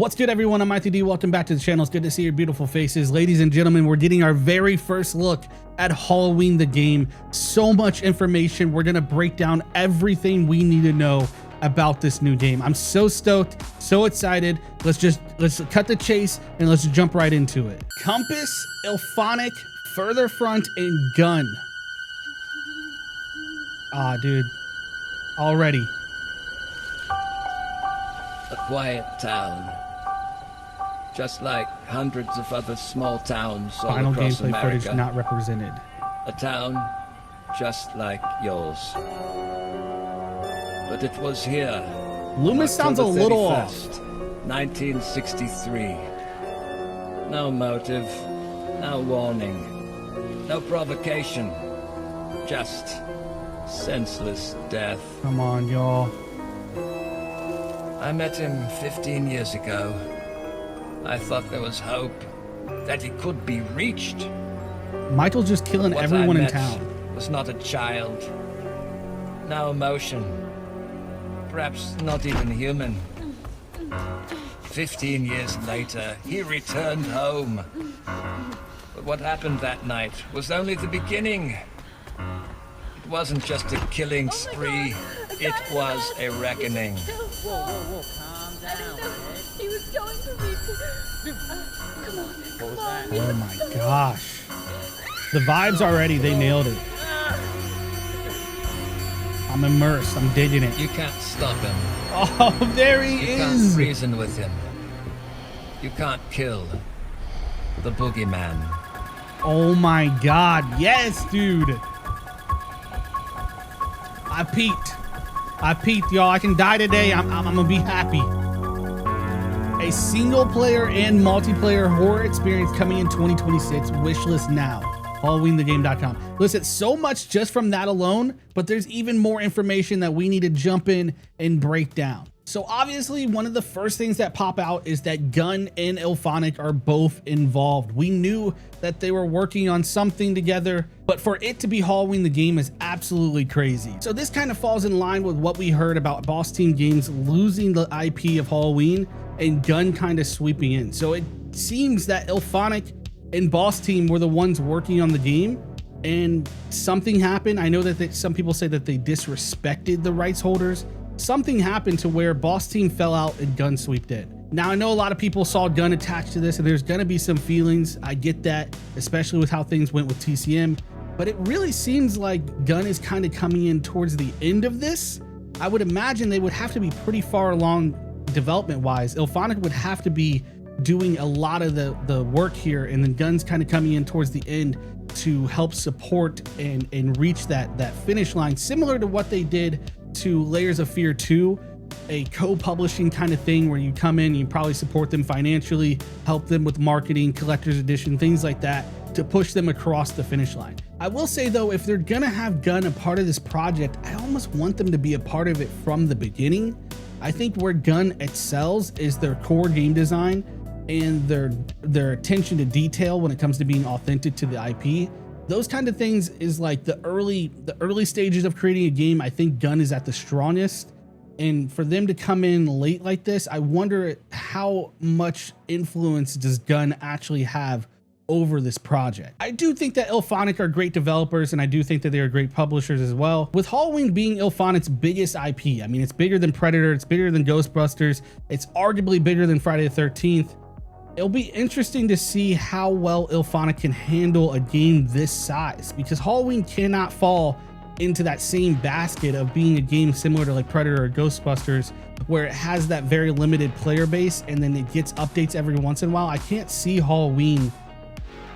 What's good, everyone? I'm IAnthonyD. Welcome back to the channel. It's good to see your beautiful faces. Ladies and gentlemen, we're getting our very first look at Halloween the game. So much information. We're going to break down everything we need to know about this new game. I'm so stoked, so excited. Let's cut the chase and let's jump right into it. Compass, Ilonic, further front, and gun. Ah, dude. Already. A quiet town, just like hundreds of other small towns all Final across gameplay America. footage not represented. A town just like yours. But it was here. Loomis sounds a October little 31st, off. 1963. No motive, no warning, no provocation, just senseless death. Come on, y'all. I met him 15 years ago. I thought there was hope, that he could be reached. Michael's just killing What everyone I in met town. was not a child. No emotion. Perhaps not even human. 15 years later, he returned home. But what happened that night was only the beginning. It wasn't just a killing spree. It was a reckoning. Whoa, calm down, okay? He was going to reach it. Come on, come on. Oh my gosh. The vibes already, they nailed it. I'm immersed, I'm digging it. You can't stop him. Oh, there he You can't is. reason with him. You can't kill the Boogeyman. Oh my God, yes, dude. I peeked, y'all. I can die today. I'm gonna be happy. A single player and multiplayer horror experience coming in 2026. Wishlist now. Halloweenthegame.com. Listen, so much just from that alone, but there's even more information that we need to jump in and break down. So obviously, one of the first things that pop out is that Gun and Ilonic are both involved. We knew that they were working on something together, but for it to be Halloween the game is absolutely crazy. So this kind of falls in line with what we heard about Boss Team Games losing the IP of Halloween and Gun kind of sweeping in. So it seems that Ilonic and Boss Team were the ones working on the game, and something happened. I know that some people say that they disrespected the rights holders. Something happened to where Boss Team fell out and Gun sweeped in. Now, I know a lot of people saw Gun attached to this, and there's gonna be some feelings. I get that, especially with how things went with TCM, but it really seems like Gun is kind of coming in towards the end of this. I would imagine they would have to be pretty far along development-wise. Ilonic would have to be doing a lot of the work here, and then Gun's kind of coming in towards the end to help support and reach that finish line, similar to what they did to Layers of Fear 2, a co-publishing kind of thing where you come in, you probably support them financially, help them with marketing, collector's edition, things like that, to push them across the finish line. I will say though, if they're gonna have Gun a part of this project, I almost want them to be a part of it from the beginning. I think where Gun excels is their core game design and their attention to detail when it comes to being authentic to the IP. Those kind of things is like the early stages of creating a game. I think Gun is at the strongest, and for them to come in late like this, I wonder how much influence does Gun actually have over this project. I do think that Ilonic are great developers, and I do think that they are great publishers as well. With Halloween being Ilonic's biggest IP, I mean, it's bigger than Predator, it's bigger than Ghostbusters, it's arguably bigger than Friday the 13th. It'll be interesting to see how well Ilonic can handle a game this size, because Halloween cannot fall into that same basket of being a game similar to like Predator or Ghostbusters, where it has that very limited player base and then it gets updates every once in a while. I can't see Halloween,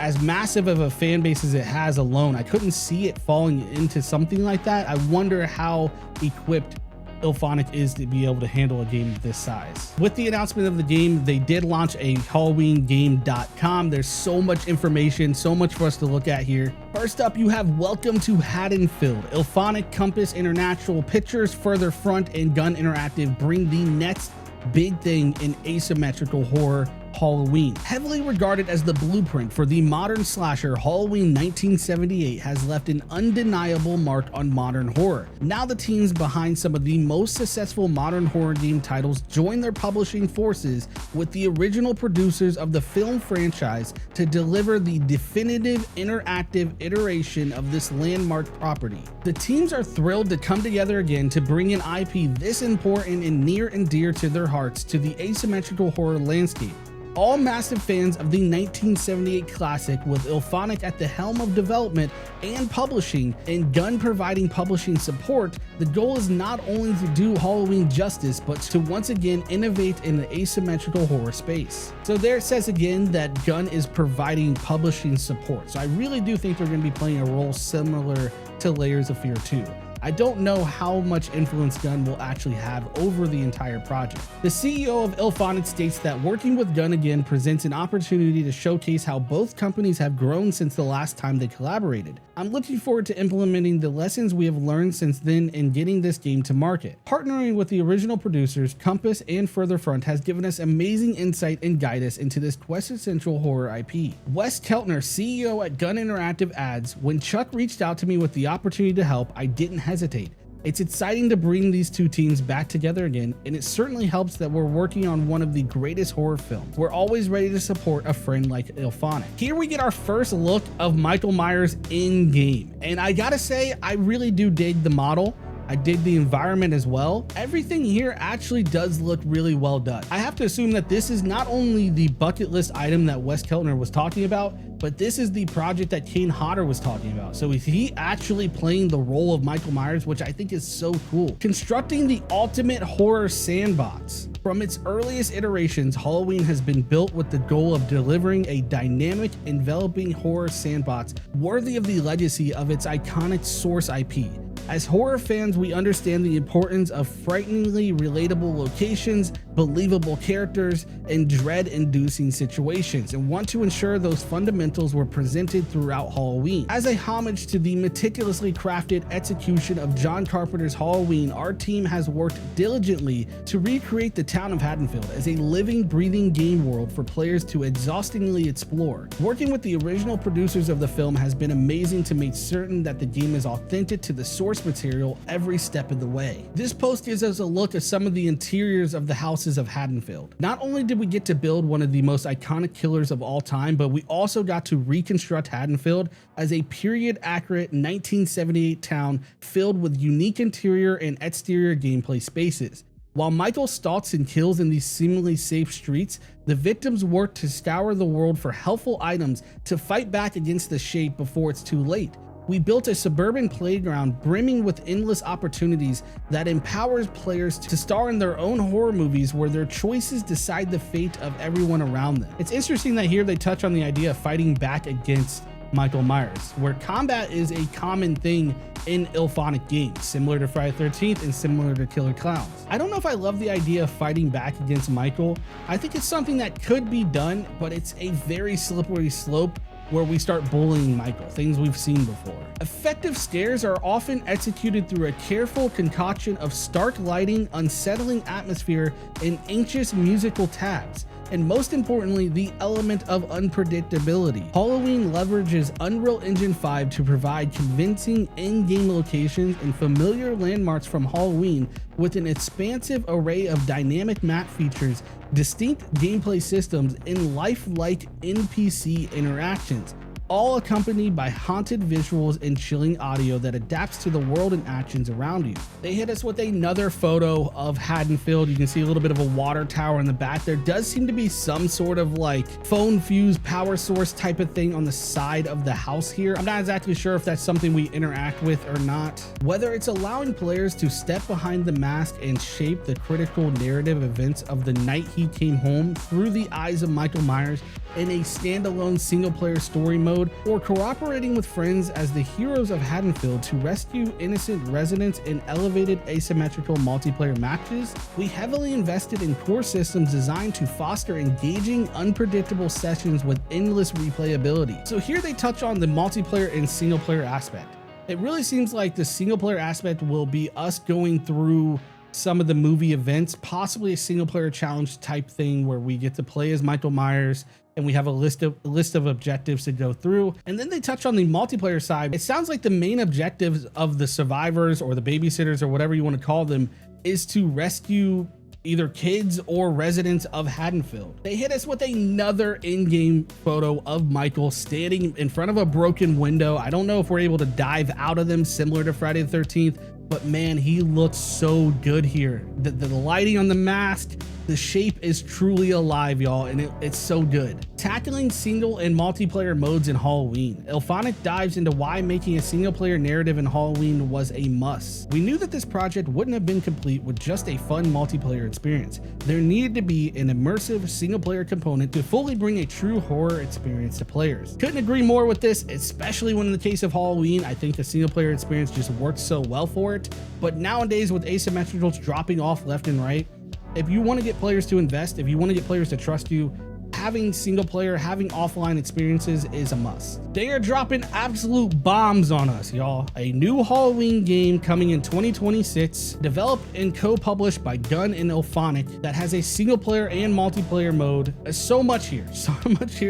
as massive of a fan base as it has alone, I couldn't see it falling into something like that. I wonder how equipped Ilonic is to be able to handle a game this size. With the announcement of the game, they did launch a Halloweename.com. There's so much information, so much for us to look at here. First up, you have Welcome to Hadenfield. Ilonic, Compass International, Pictures, Further Front, and Gun Interactive bring the next big thing in asymmetrical horror, Halloween. Heavily regarded as the blueprint for the modern slasher, Halloween 1978 has left an undeniable mark on modern horror. Now the teams behind some of the most successful modern horror game titles join their publishing forces with the original producers of the film franchise to deliver the definitive interactive iteration of this landmark property. The teams are thrilled to come together again to bring an IP this important and near and dear to their hearts to the asymmetrical horror landscape. All massive fans of the 1978 classic, with Ilonic at the helm of development and publishing and GFUEL providing publishing support, the goal is not only to do Halloween justice, but to once again innovate in the asymmetrical horror space. So there it says again that GFUEL is providing publishing support. So I really do think they're going to be playing a role similar to Layers of Fear 2. I don't know how much influence GFUEL will actually have over the entire project. The CEO of Ilonic states that working with GFUEL again presents an opportunity to showcase how both companies have grown since the last time they collaborated. I'm looking forward to implementing the lessons we have learned since then and getting this game to market. Partnering with the original producers, Compass and Further Front has given us amazing insight and guidance into this quintessential horror IP. Wes Keltner, CEO at GFUEL Interactive, adds, "When Chuck reached out to me with the opportunity to help, I didn't hesitate. It's exciting to bring these two teams back together again, and it certainly helps that we're working on one of the greatest horror films. We're always ready to support a friend like Ilonic." Here we get our first look of Michael Myers in game, and I gotta say, I really do dig the model. I dig the environment as well. Everything here actually does look really well done. I have to assume that this is not only the bucket list item that Wes Keltner was talking about, but this is the project that Kane Hodder was talking about. So is he actually playing the role of Michael Myers, which I think is so cool. Constructing the ultimate horror sandbox. From its earliest iterations, Halloween has been built with the goal of delivering a dynamic, enveloping horror sandbox worthy of the legacy of its iconic source IP. As horror fans, we understand the importance of frighteningly relatable locations, believable characters, and dread-inducing situations, and want to ensure those fundamentals were presented throughout Halloween. As a homage to the meticulously crafted execution of John Carpenter's Halloween, our team has worked diligently to recreate the town of Hadenfield as a living, breathing game world for players to exhaustingly explore. Working with the original producers of the film has been amazing to make certain that the game is authentic to the source material every step of the way. This post gives us a look at some of the interiors of the houses of Hadenfield. Not only did we get to build one of the most iconic killers of all time, but we also got to reconstruct Hadenfield as a period accurate 1978 town filled with unique interior and exterior gameplay spaces. While Michael stalks and kills in these seemingly safe streets, the victims work to scour the world for helpful items to fight back against the shape before it's too late. We built a suburban playground brimming with endless opportunities that empowers players to star in their own horror movies where their choices decide the fate of everyone around them. It's interesting that here they touch on the idea of fighting back against Michael Myers, where combat is a common thing in Ilonic games, similar to Friday the 13th and similar to Killer Clowns. I don't know if I love the idea of fighting back against Michael. I think it's something that could be done, but it's a very slippery slope where we start bullying Michael, things we've seen before. Effective scares are often executed through a careful concoction of stark lighting, unsettling atmosphere, and anxious musical tabs. And most importantly, the element of unpredictability. Halloween leverages Unreal Engine 5 to provide convincing in-game locations and familiar landmarks from Halloween with an expansive array of dynamic map features, distinct gameplay systems, and lifelike NPC interactions, all accompanied by haunted visuals and chilling audio that adapts to the world and actions around you. They hit us with another photo of Hadenfield. You can see a little bit of a water tower in the back. There does seem to be some sort of like phone fuse power source type of thing on the side of the house here. I'm not exactly sure if that's something we interact with or not. Whether it's allowing players to step behind the mask and shape the critical narrative events of the night he came home through the eyes of Michael Myers in a standalone single-player story mode, or cooperating with friends as the heroes of Hadenfield to rescue innocent residents in elevated asymmetrical multiplayer matches, we heavily invested in core systems designed to foster engaging, unpredictable sessions with endless replayability. So here they touch on the multiplayer and single-player aspect. It really seems like the single-player aspect will be us going through some of the movie events, possibly a single player challenge type thing where we get to play as Michael Myers and we have a list of objectives to go through. And then they touch on the multiplayer side. It sounds like the main objectives of the survivors or the babysitters or whatever you want to call them is to rescue either kids or residents of Hadenfield. They hit us with another in-game photo of Michael standing in front of a broken window. I don't know if we're able to dive out of them similar to Friday the 13th, but man, he looks so good here. The lighting on the mask, the shape is truly alive, y'all, and it's so good. Tackling single and multiplayer modes in Halloween. Ilonic dives into why making a single player narrative in Halloween was a must. We knew that this project wouldn't have been complete with just a fun multiplayer experience. There needed to be an immersive single player component to fully bring a true horror experience to players. Couldn't agree more with this, especially when in the case of Halloween, I think the single player experience just worked so well for it. But nowadays with asymmetricals dropping off left and right, if you want to get players to invest, if you want to get players to trust you, having single player, having offline experiences is a must. They are dropping absolute bombs on us, y'all. A new Halloween game coming in 2026, developed and co-published by Gunn and Ilonic, that has a single player and multiplayer mode. So much here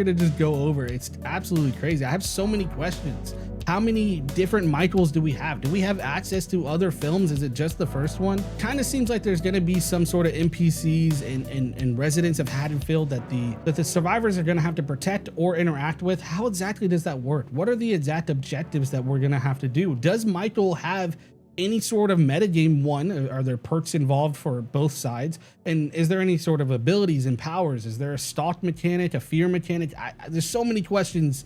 to just go over. It's absolutely crazy. I have so many questions. How many different Michaels do we have? Do we have access to other films? Is it just the first one? Kind of seems like there's going to be some sort of NPCs and residents of Hadenfield that the survivors are going to have to protect or interact with. How exactly does that work? What are the exact objectives that we're going to have to do? Does Michael have any sort of metagame? One, are there perks involved for both sides? And is there any sort of abilities and powers? Is there a stalk mechanic, a fear mechanic? There's so many questions.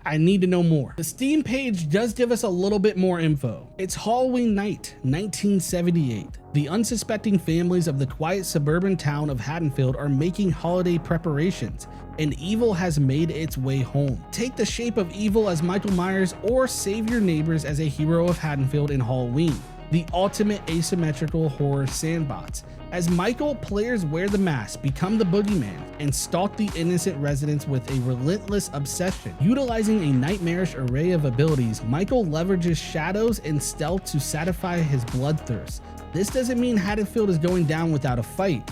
I need to know more. The Steam page does give us a little bit more info. It's Halloween night, 1978. The unsuspecting families of the quiet suburban town of Hadenfield are making holiday preparations, and evil has made its way home. Take the shape of evil as Michael Myers or save your neighbors as a hero of Hadenfield in Halloween, the ultimate asymmetrical horror sandbox. As Michael, players wear the mask, become the Boogeyman, and stalk the innocent residents with a relentless obsession. Utilizing a nightmarish array of abilities, Michael leverages shadows and stealth to satisfy his bloodthirst. This doesn't mean Hadenfield is going down without a fight.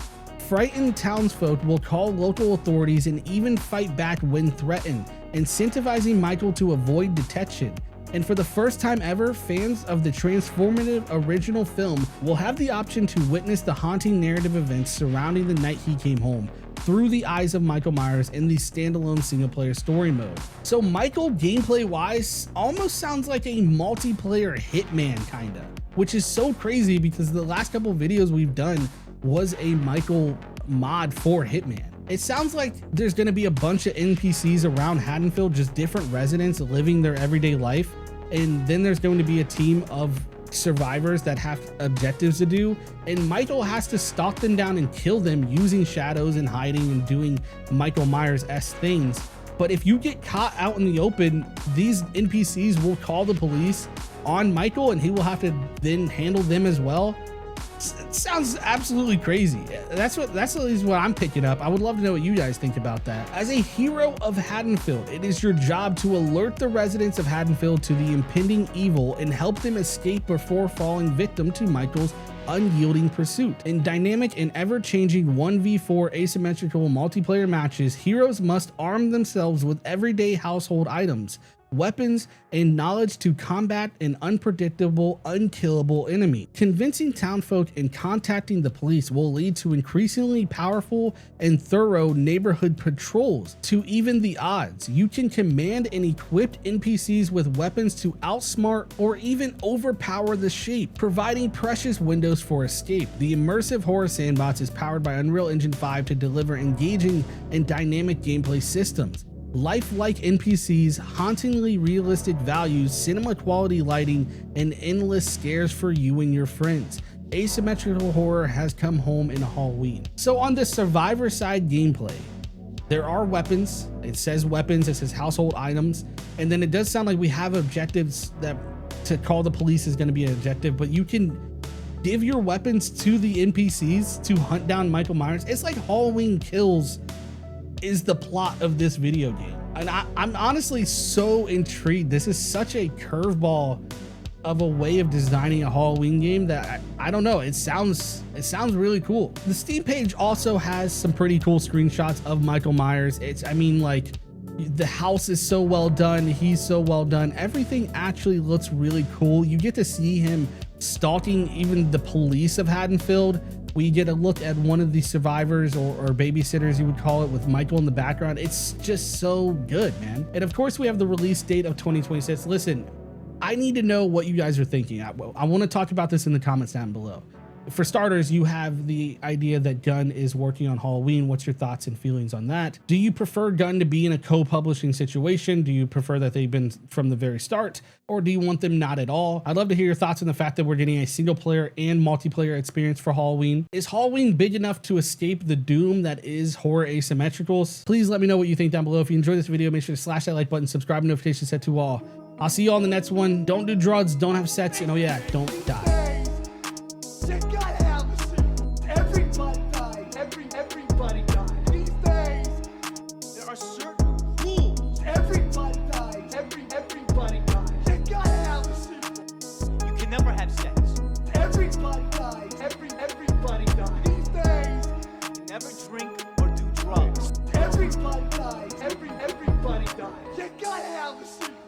Frightened townsfolk will call local authorities and even fight back when threatened, incentivizing Michael to avoid detection. And for the first time ever, fans of the transformative original film will have the option to witness the haunting narrative events surrounding the night he came home through the eyes of Michael Myers in the standalone single player story mode. So Michael, gameplay wise, almost sounds like a multiplayer Hitman kinda, which is so crazy because the last couple of videos we've done was a Michael mod for Hitman. It sounds like there's going to be a bunch of NPCs around Hadenfield, just different residents living their everyday life. And then there's going to be a team of survivors that have objectives to do. And Michael has to stalk them down and kill them using shadows and hiding and doing Michael Myers-esque things. But if you get caught out in the open, these NPCs will call the police on Michael and he will have to then handle them as well. It sounds absolutely crazy. That's at least what I'm picking up. I would love to know what you guys think about that. As a hero of Hadenfield, it is your job to alert the residents of Hadenfield to the impending evil and help them escape before falling victim to Michael's unyielding pursuit. In dynamic and ever-changing 1v4 asymmetrical multiplayer matches, heroes must arm themselves with everyday household items, weapons, and knowledge to combat an unpredictable, unkillable enemy. Convincing townfolk and contacting the police will lead to increasingly powerful and thorough neighborhood patrols. To even the odds, you can command and equip NPCs with weapons to outsmart or even overpower the shape, providing precious windows for escape. The immersive horror sandbox is powered by Unreal Engine 5 to deliver engaging and dynamic gameplay systems, lifelike NPCs, hauntingly realistic values, cinema quality lighting, and endless scares for you and your friends. Asymmetrical horror has come home in Halloween. So on the survivor side gameplay, there are weapons. It says weapons, it says household items, and then it does sound like we have objectives that to call the police is going to be an objective, but you can give your weapons to the NPCs to hunt down Michael Myers. It's like Halloween Kills is the plot of this video game, and I'm honestly so intrigued. This is such a curveball of a way of designing a Halloween game that I don't know. It sounds really cool. The Steam page also has some pretty cool screenshots of Michael Myers. I mean, like, the house is so well done. He's so well done. Everything actually looks really cool. You get to see him stalking even the police of Haddonfield. We get a look at one of the survivors or babysitters, you would call it, with Michael in the background. It's just so good, man. And of course, we have the release date of 2026. Listen, I need to know what you guys are thinking. I want to talk about this in the comments down below. For starters, you have the idea that Gunn is working on Halloween. What's your thoughts and feelings on that? Do you prefer Gunn to be in a co-publishing situation? Do you prefer that they've been from the very start? Or do you want them not at all? I'd love to hear your thoughts on the fact that we're getting a single player and multiplayer experience for Halloween. Is Halloween big enough to escape the doom that is horror asymmetricals? Please let me know what you think down below. If you enjoyed this video, make sure to slash that like button, subscribe, and notifications set to all. I'll see you all in the next one. Don't do drugs, don't have sex, and oh yeah, don't die. Everybody dies. These days, there are certain rules. Everybody dies. Everybody dies. You gotta have a sequel. You can never have sex. Everybody dies. Everybody dies. These days, you never drink or do drugs. Everybody dies. Everybody dies. You gotta have a sequel.